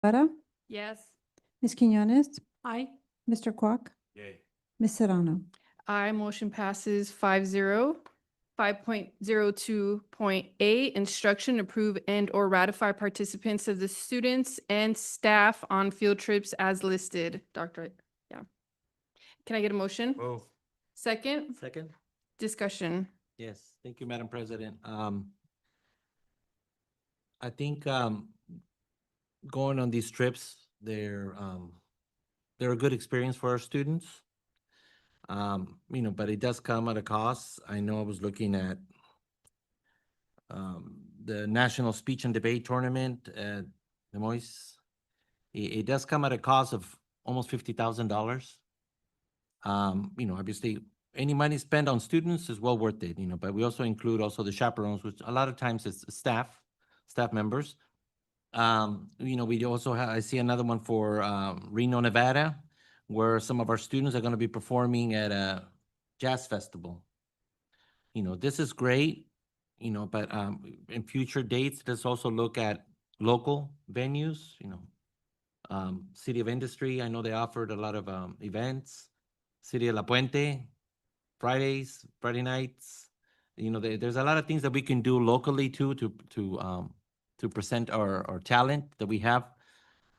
Lara, Yes. Ms. Quinones, Aye. Mr. Quack, Yay. Ms. Serrano. Aye, motion passes 5-0. 5.02.8, instruction, approve and or ratify participants of the students and staff on field trips as listed. Dr. Yeah. Can I get a motion? Move. Second, Second? discussion. Yes, thank you, Madam President. I think going on these trips, they're a good experience for our students. But it does come at a cost. I know I was looking at the National Speech and Debate Tournament at Des Moines. It does come at a cost of almost $50,000. Obviously, any money spent on students is well worth it, but we also include the chaperones, which a lot of times it's staff members. We also have, I see another one for Reno, Nevada, where some of our students are going to be performing at a jazz festival. This is great, but in future dates, let's also look at local venues, City of Industry. I know they offered a lot of events. City of La Puente, Friday nights. There's a lot of things that we can do locally too to present our talent that we have.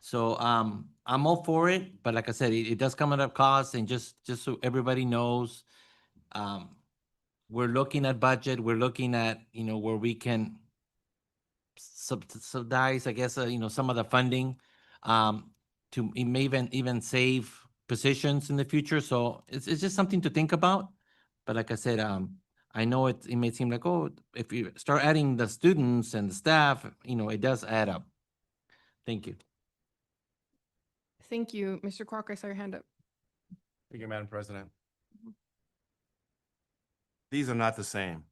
So I'm all for it, but like I said, it does come at a cost, and just so everybody knows, we're looking at budget. We're looking at where we can subsidize, I guess, some of the funding to may even save positions in the future. So it's just something to think about. But like I said, I know it may seem like, oh, if you start adding the students and the staff, it does add up. Thank you. Thank you. Mr. Quack, I saw your hand up. Thank you, Madam President. These are not the same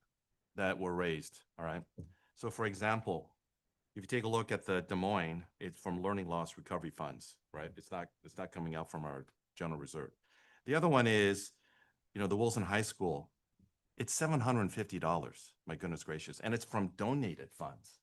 that were raised, all right? So for example, if you take a look at the Des Moines, it's from learning loss recovery funds, right? It's not coming out from our general reserve. The other one is, the Wilson High School, it's $750, my goodness gracious, and it's from donated funds.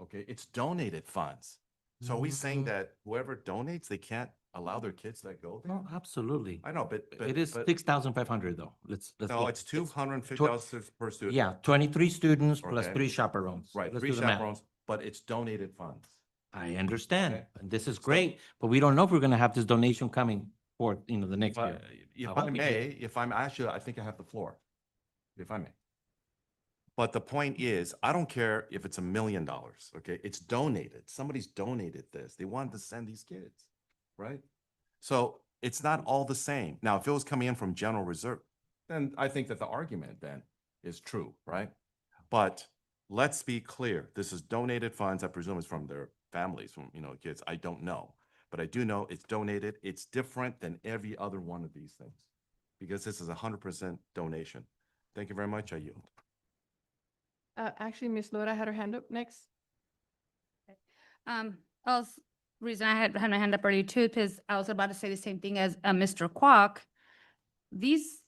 Okay, it's donated funds. So are we saying that whoever donates, they can't allow their kids to go there? No, absolutely. I know, but It is 6,500 though. Let's no, look. it's $250 per student. Yeah, 23 students plus Okay. 3 chaperones. Right, Let's 3 do the math. chaperones, but it's donated funds. I understand. Okay. And this is great, but we don't know if we're gonna have this donation coming forth, the next year. If I I hope we may, I think I have the floor, if I may. But the point is, I don't care if it's $1 million, okay? It's donated. Somebody's donated this. They wanted to send these kids, right? So it's not all the same. Now, if it was coming in from general reserve, then I think that the argument then is true, right? But let's be clear. This is donated funds. I presume it's from their families, from, kids. I don't know. But I do know it's donated. It's different than every other one of these things because this is 100% donation. Thank you very much. I yield. Actually, Ms. Laura had her hand up next. Reason I had my hand up earlier too, because I was about to say the same thing as Mr. Quack. These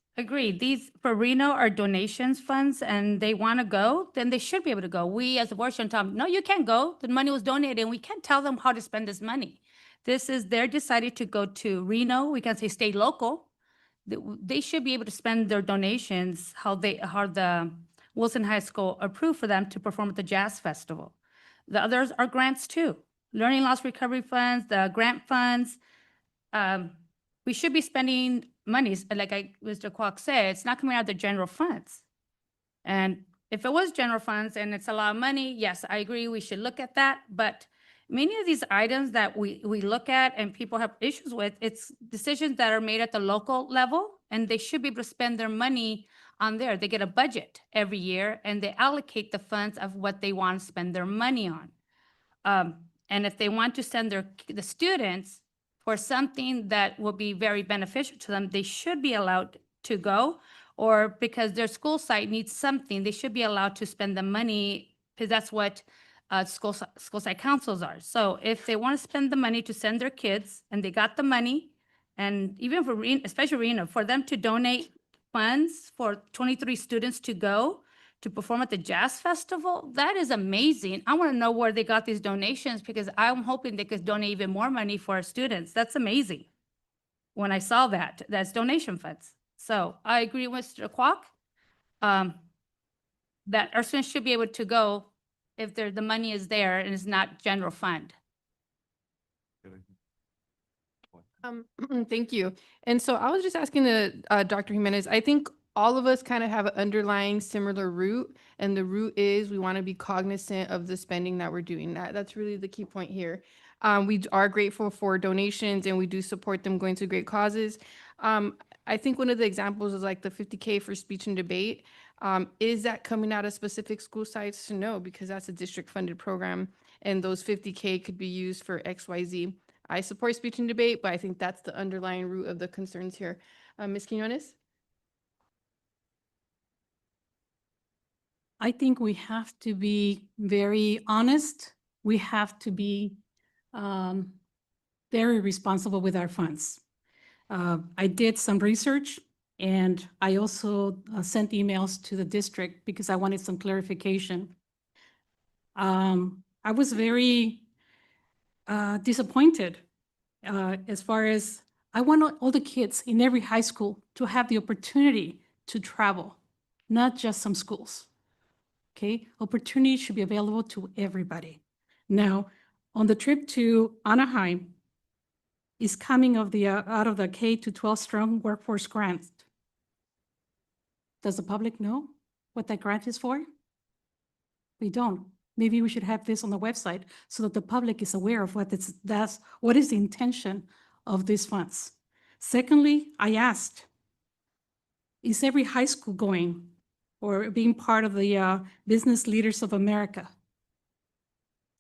for Reno are donations funds, and they want to go, then they should be able to go. We as a board should tell them, no, you can't go. The money was donated, and we can't tell them how to spend this money. They're decided to go to Reno. We can say stay local. They should be able to spend their donations how the Wilson High School approved for them to perform at the Jazz Festival. The others are grants too. Learning loss recovery funds, the grant funds. We should be spending monies, like Mr. Kwok said, it's not coming out of the general funds. And if it was general funds and it's a lot of money, yes, I agree, we should look at that. But many of these items that we look at and people have issues with, it's decisions that are made at the local level, and they should be able to spend their money on there. They get a budget every year and they allocate the funds of what they want to spend their money on. And if they want to send the students for something that will be very beneficial to them, they should be allowed to go, or because their school site needs something, they should be allowed to spend the money, because that's what school site councils are. So if they want to spend the money to send their kids and they got the money, and even for especially Reno, for them to donate funds for 23 students to go to perform at the Jazz Festival. That is amazing. I want to know where they got these donations because I'm hoping they could donate even more money for our students. That's amazing. When I saw that, that's donation funds. So I agree with Mr. Kwok. That our students should be able to go if the money is there and it's not general fund. Thank you. And so I was just asking Dr. Jimenez, I think all of us kind of have an underlying similar root, and the root is we want to be cognizant of the spending that we're doing. That's really the key point here. We are grateful for donations and we do support them going to great causes. I think one of the examples is like the 50K for speech and debate. Is that coming out of specific school sites? No, because that's a district funded program and those 50K could be used for XYZ. I support speech and debate, but I think that's the underlying root of the concerns here. Ms. Quinones? I think we have to be very honest. We have to be very responsible with our funds. I did some research and I also sent emails to the district because I wanted some clarification. I was very disappointed as far as I want all the kids in every high school to have the opportunity to travel, not just some schools. Okay, opportunity should be available to everybody. Now, on the trip to Anaheim is coming out of the K to 12 strong workforce grant. Does the public know what that grant is for? We don't. Maybe we should have this on the website so that the public is aware of what is the intention of these funds. Secondly, I asked, is every high school going or being part of the Business Leaders of America?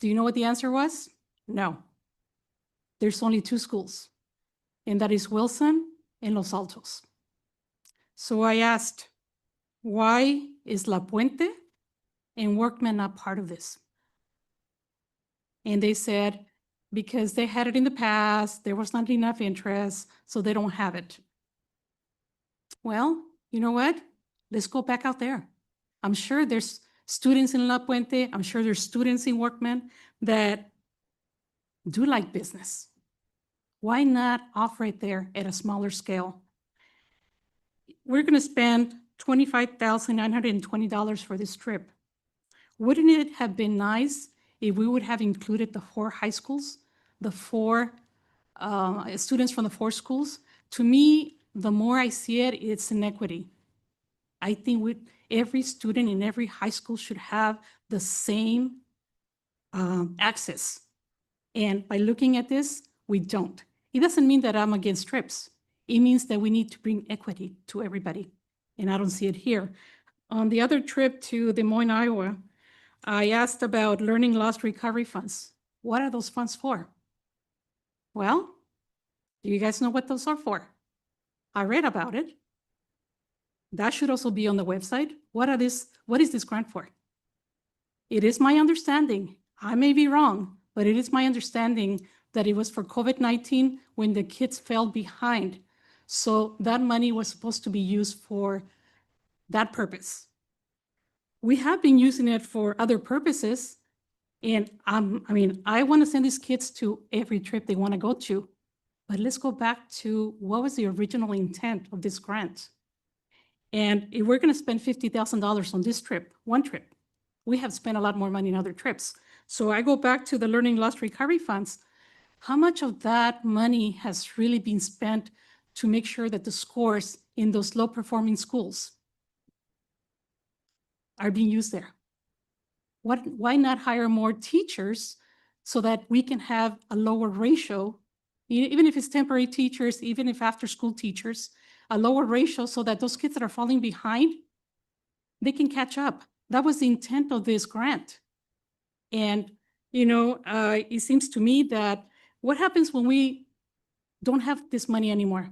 Do you know what the answer was? No. There's only 2 schools, and that is Wilson and Los Altos. So I asked, why is La Puente and Workman not part of this? And they said, because they had it in the past, there was not enough interest, so they don't have it. Well, you know what? Let's go back out there. I'm sure there's students in La Puente, I'm sure there's students in Workman that do like business. Why not offer it there at a smaller scale? We're going to spend $25,920 for this trip. Wouldn't it have been nice if we would have included the 4 high schools, the 4 students from the 4 schools? To me, the more I see it, it's inequity. I think every student in every high school should have the same access. And by looking at this, we don't. It doesn't mean that I'm against trips. It means that we need to bring equity to everybody. And I don't see it here. On the other trip to Des Moines, Iowa, I asked about learning loss recovery funds. What are those funds for? Well, do you guys know what those are for? I read about it. That should also be on the website. What is this grant for? It is my understanding, I may be wrong, but it is my understanding that it was for COVID-19 when the kids fell behind. So that money was supposed to be used for that purpose. We have been using it for other purposes. And I want to send these kids to every trip they want to go to. But let's go back to what was the original intent of this grant. And if we're going to spend $50,000 on this trip, one trip, we have spent a lot more money in other trips. So I go back to the learning loss recovery funds. How much of that money has really been spent to make sure that the scores in those low-performing schools are being used there? Why not hire more teachers so that we can have a lower ratio, even if it's temporary teachers, even if after-school teachers, a lower ratio so that those kids that are falling behind, they can catch up. That was the intent of this grant. And, it seems to me that what happens when we don't have this money anymore?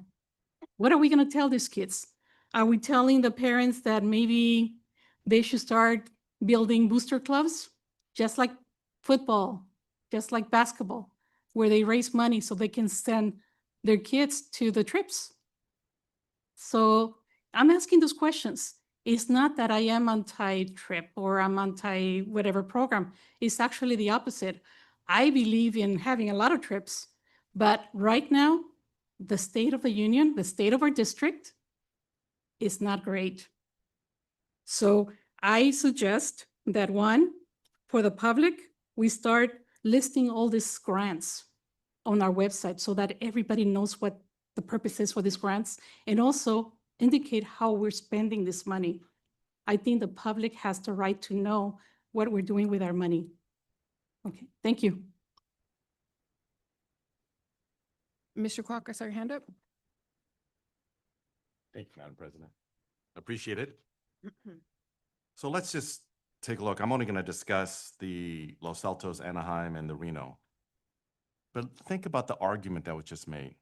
What are we going to tell these kids? Are we telling the parents that maybe they should start building booster clubs, just like football, just like basketball, where they raise money so they can send their kids to the trips? So I'm asking those questions. It's not that I am anti-trip or I'm anti-whatever program. It's actually the opposite. I believe in having a lot of trips, but right now, the state of the union, the state of our district is not great. So I suggest that one, for the public, we start listing all these grants on our website so that everybody knows what the purpose is for these grants, and also indicate how we're spending this money. I think the public has the right to know what we're doing with our money. Okay, thank you. Mr. Kwok, I saw your hand up. Thank you, Madam President. Appreciate it. So let's just take a look. I'm only going to discuss the Los Altos, Anaheim, and the Reno. But think about the argument that was just made.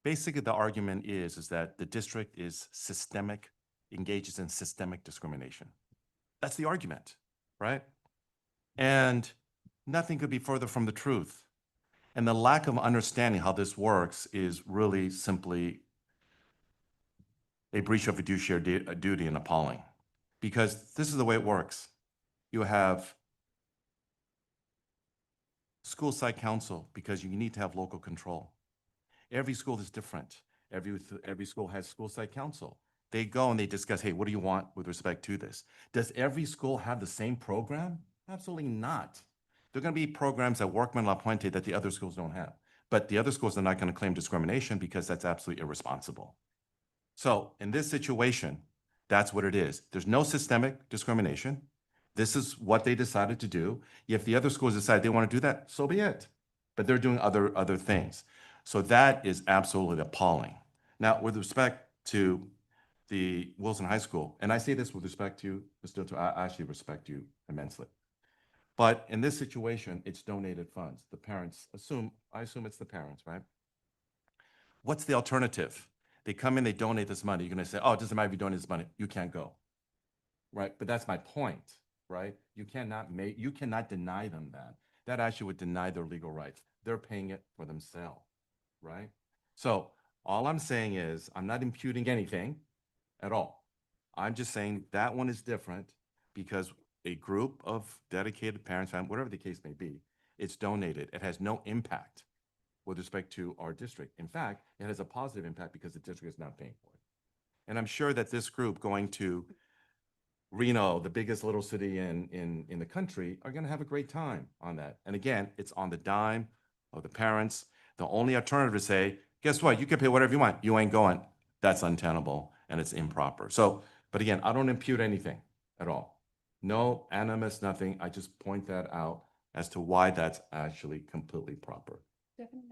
Basically, the argument is that the district is systemic, engages in systemic discrimination. That's the argument, right? And nothing could be further from the truth. And the lack of understanding how this works is really simply a breach of fiduciary duty and appalling. Because this is the way it works. You have school site council because you need to have local control. Every school is different. Every school has school site council. They go and they discuss, hey, what do you want with respect to this? Does every school have the same program? Absolutely not. There are going to be programs at Workman La Puente that the other schools don't have. But the other schools are not going to claim discrimination because that's absolutely irresponsible. So in this situation, that's what it is. There's no systemic discrimination. This is what they decided to do. If the other schools decide they want to do that, so be it. But they're doing other things. So that is absolutely appalling. Now, with respect to the Wilson High School, and I say this with respect to Mr. Dotto, I actually respect you immensely. But in this situation, it's donated funds. The parents I assume it's the parents, right? What's the alternative? They come in, they donate this money. You're going to say, oh, it doesn't matter if you donate this money. You can't go, right? But that's my point, right? You cannot deny them that. That actually would deny their legal rights. They're paying it for themselves, right? So all I'm saying is I'm not imputing anything at all. I'm just saying that one is different because a group of dedicated parents, whatever the case may be, it's donated. It has no impact with respect to our district. In fact, it has a positive impact because the district is not paying for it. And I'm sure that this group going to Reno, the biggest little city in the country, are going to have a great time on that. And again, it's on the dime of the parents. The only alternative is say, guess what? You can pay whatever you want. You ain't going. That's untenable and it's improper. So, but again, I don't impute anything at all. No animus, nothing. I just point that out as to why that's actually completely proper.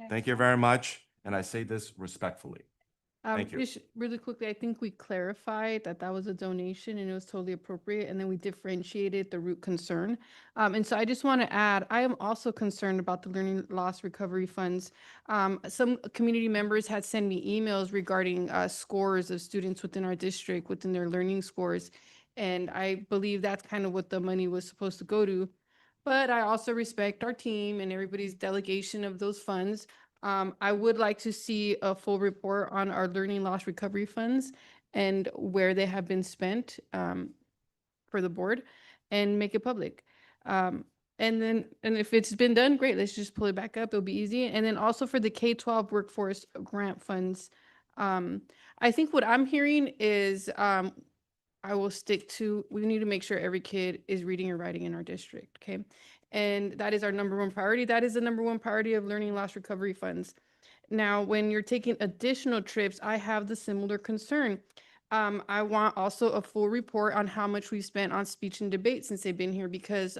Thank you very much. And I say this respectfully. Thank you. Just really quickly, I think we clarified that that was a donation and it was totally appropriate. And then we differentiated the root concern. And so I just want to add, I am also concerned about the learning loss recovery funds. Some community members had sent me emails regarding scores of students within our district, within their learning scores. And I believe that's kind of what the money was supposed to go to. But I also respect our team and everybody's delegation of those funds. I would like to see a full report on our learning loss recovery funds and where they have been spent for the board and make it public. And if it's been done, great, let's just pull it back up. It'll be easy. And then also for the K-12 workforce grant funds, I think what I'm hearing is I will stick to, we need to make sure every kid is reading and writing in our district, okay? And that is our number one priority. That is the number one priority of learning loss recovery funds. Now, when you're taking additional trips, I have the similar concern. I want also a full report on how much we've spent on speech and debate since they've been here, because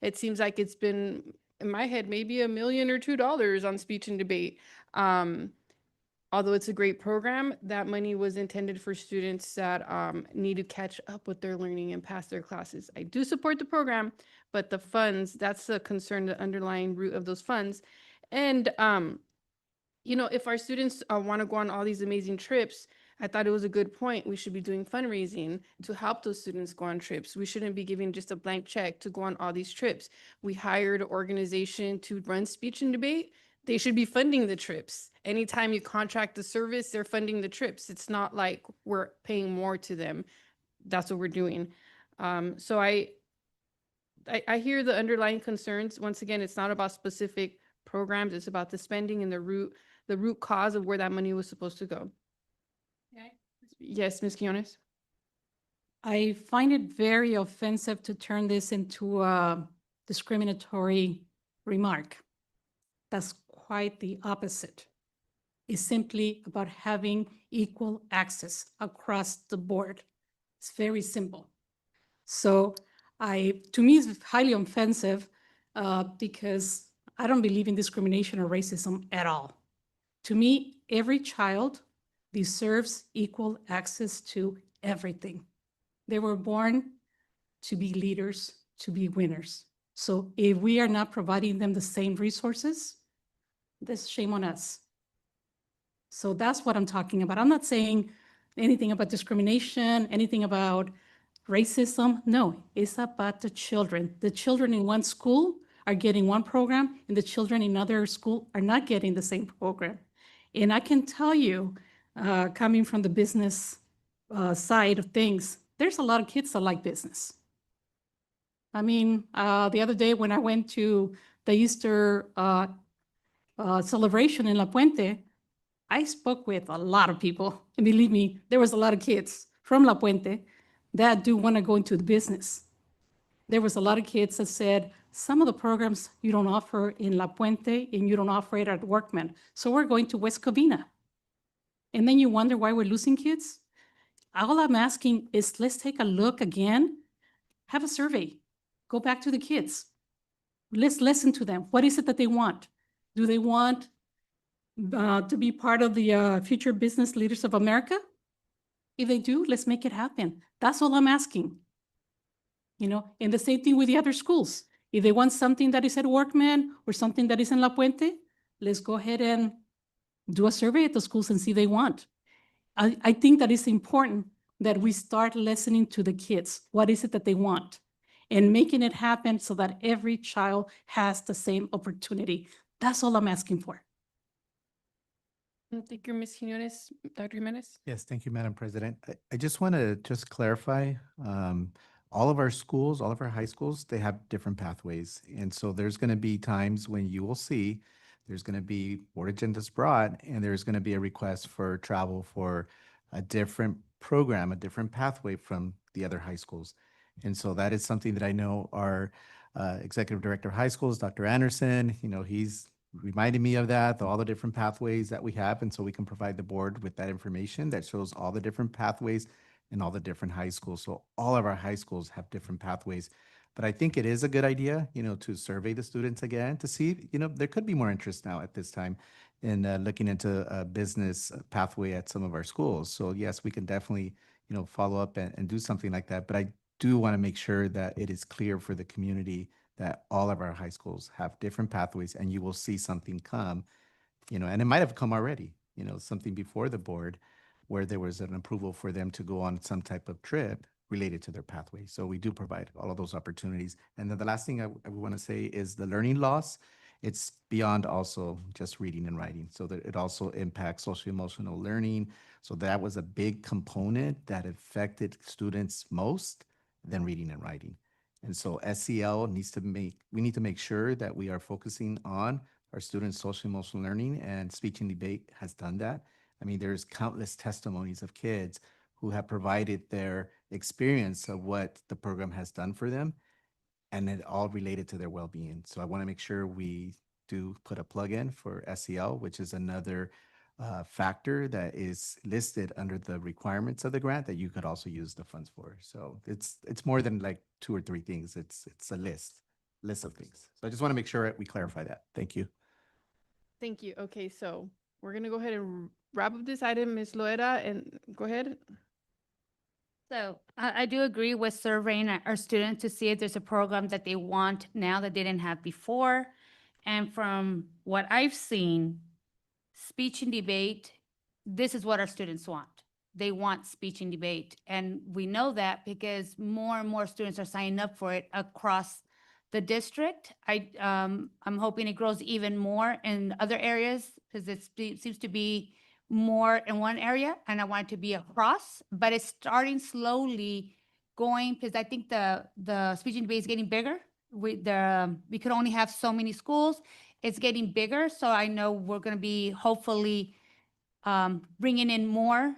it seems like it's been, in my head, maybe $1 million or $2 on speech and debate. Although it's a great program, that money was intended for students that need to catch up with their learning and pass their classes. I do support the program, but the funds, that's the concern, the underlying root of those funds. And, you know, if our students want to go on all these amazing trips, I thought it was a good point. We should be doing fundraising to help those students go on trips. We shouldn't be giving just a blank check to go on all these trips. We hired an organization to run speech and debate. They should be funding the trips. Anytime you contract the service, they're funding the trips. It's not like we're paying more to them. that's what we're doing. So I hear the underlying concerns. Once again, it's not about specific programs. It's about the spending and the root cause of where that money was supposed to go. Yes, Ms. Quinones? I find it very offensive to turn this into a discriminatory remark. That's quite the opposite. It's simply about having equal access across the board. It's very simple. So to me, it's highly offensive because I don't believe in discrimination or racism at all. To me, every child deserves equal access to everything. They were born to be leaders, to be winners. So if we are not providing them the same resources, that's shame on us. So that's what I'm talking about. I'm not saying anything about discrimination, anything about racism. No, it's about the children. The children in one school are getting one program, and the children in other school are not getting the same program. And I can tell you, coming from the business side of things, there's a lot of kids that like business. I mean, the other day when I went to the Easter celebration in La Puente, I spoke with a lot of people, and believe me, there was a lot of kids from La Puente that do want to go into the business. There was a lot of kids that said, some of the programs you don't offer in La Puente and you don't offer it at Workman, so we're going to West Covina. And then you wonder why we're losing kids? All I'm asking is let's take a look again, have a survey, go back to the kids. Let's listen to them. What is it that they want? Do they want to be part of the Future Business Leaders of America? If they do, let's make it happen. That's all I'm asking. You know, and the same thing with the other schools. If they want something that is at Workman or something that is in La Puente, let's go ahead and do a survey at the schools and see what they want. I think that it's important that we start listening to the kids. What is it that they want? And making it happen so that every child has the same opportunity. That's all I'm asking for. Thank you, Ms. Quinones. Dr. Jimenez? Yes, thank you, Madam President. I just want to just clarify, all of our schools, all of our high schools, they have different pathways. And so there's going to be times when you will see there's going to be board agendas brought, and there's going to be a request for travel for a different program, a different pathway from the other high schools. And so that is something that I know our Executive Director of High Schools, Dr. Anderson, you know, he's reminded me of that, all the different pathways that we have. And so we can provide the board with that information that shows all the different pathways in all the different high schools. So all of our high schools have different pathways. But I think it is a good idea, you know, to survey the students again to see, you know, there could be more interest now at this time in looking into a business pathway at some of our schools. So yes, we can definitely, you know, follow up and do something like that. But I do want to make sure that it is clear for the community that all of our high schools have different pathways, and you will see something come, you know, and it might have come already, you know, something before the board where there was an approval for them to go on some type of trip related to their pathway. So we do provide all of those opportunities. And then the last thing I want to say is the learning loss. It's beyond also just reading and writing. So that it also impacts social emotional learning. So that was a big component that affected students most than reading and writing. And so SEL we need to make sure that we are focusing on our students' social emotional learning, and speech and debate has done that. I mean, there's countless testimonies of kids who have provided their experience of what the program has done for them, and it all related to their well-being. So I want to make sure we do put a plug in for SEL, which is another factor that is listed under the requirements of the grant that you could also use the funds for. So it's more than like 2 or 3 things. It's a list of things. So I just want to make sure we clarify that. Thank you. Thank you. Okay, so we're going to go ahead and wrap up this item. Ms. Loera, and go ahead. So I do agree with surveying our students to see if there's a program that they want now that they didn't have before. And from what I've seen, speech and debate, this is what our students want. They want speech and debate. And we know that because more and more students are signing up for it across the district. I'm hoping it grows even more in other areas because it seems to be more in one area and I want it to be across, but it's starting slowly going, because I think the speech and debate is getting bigger. We could only have so many schools. It's getting bigger, so I know we're gonna be hopefully bringing in more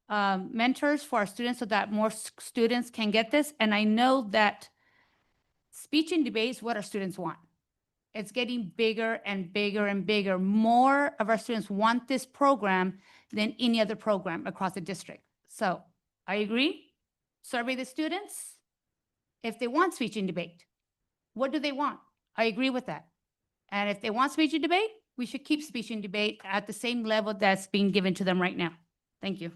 mentors for our students so that more students can get this. And I know that speech and debate is what our students want. It's getting bigger and bigger and bigger. More of our students want this program than any other program across the district. So I agree. Survey the students. If they want speech and debate, what do they want? I agree with that. And if they want speech and debate, we should keep speech and debate at the same level that's being given to them right now. Thank you.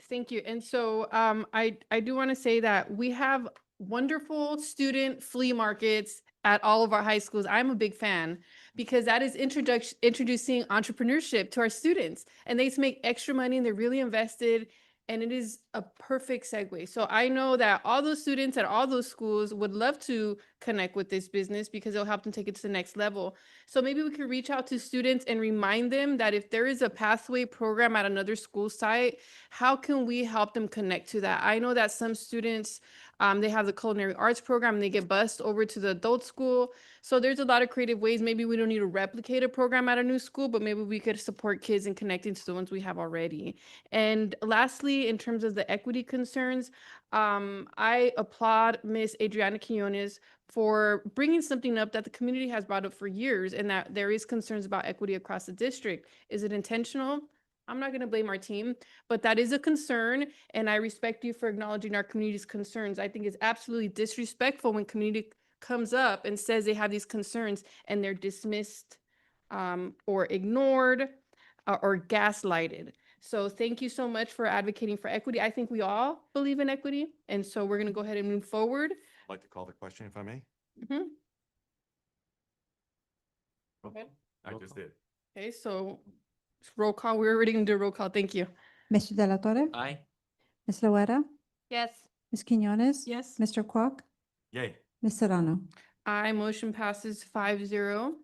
Thank you. And so I do want to say that we have wonderful student flea markets at all of our high schools. I'm a big fan because that is introducing entrepreneurship to our students, and they make extra money and they're really invested, and it is a perfect segue. So I know that all those students at all those schools would love to connect with this business because it'll help them take it to the next level. So maybe we could reach out to students and remind them that if there is a pathway program at another school site, how can we help them connect to that? I know that some students, they have the culinary arts program and they get bused over to the adult school. So there's a lot of creative ways. Maybe we don't need to replicate a program at a new school, but maybe we could support kids in connecting to the ones we have already. And lastly, in terms of the equity concerns, I applaud Miss Adriana Quinones for bringing something up that the community has brought up for years, and that there is concerns about equity across the district. Is it intentional? I'm not going to blame our team, but that is a concern, and I respect you for acknowledging our community's concerns. I think it's absolutely disrespectful when community comes up and says they have these concerns and they're dismissed or ignored or gaslighted. So thank you so much for advocating for equity. I think we all believe in equity, and so we're going to go ahead and move forward. I'd like to call the question if I may. Mhm. Okay. I just did. Okay, so roll call. We were already going to do a roll call. Thank you. Mr. De La Torre, Aye. Ms. Loera, Yes. Ms. Quinones. Yes. Mr. Quack, Yay. Ms. Serrano. Motion passes 5-0.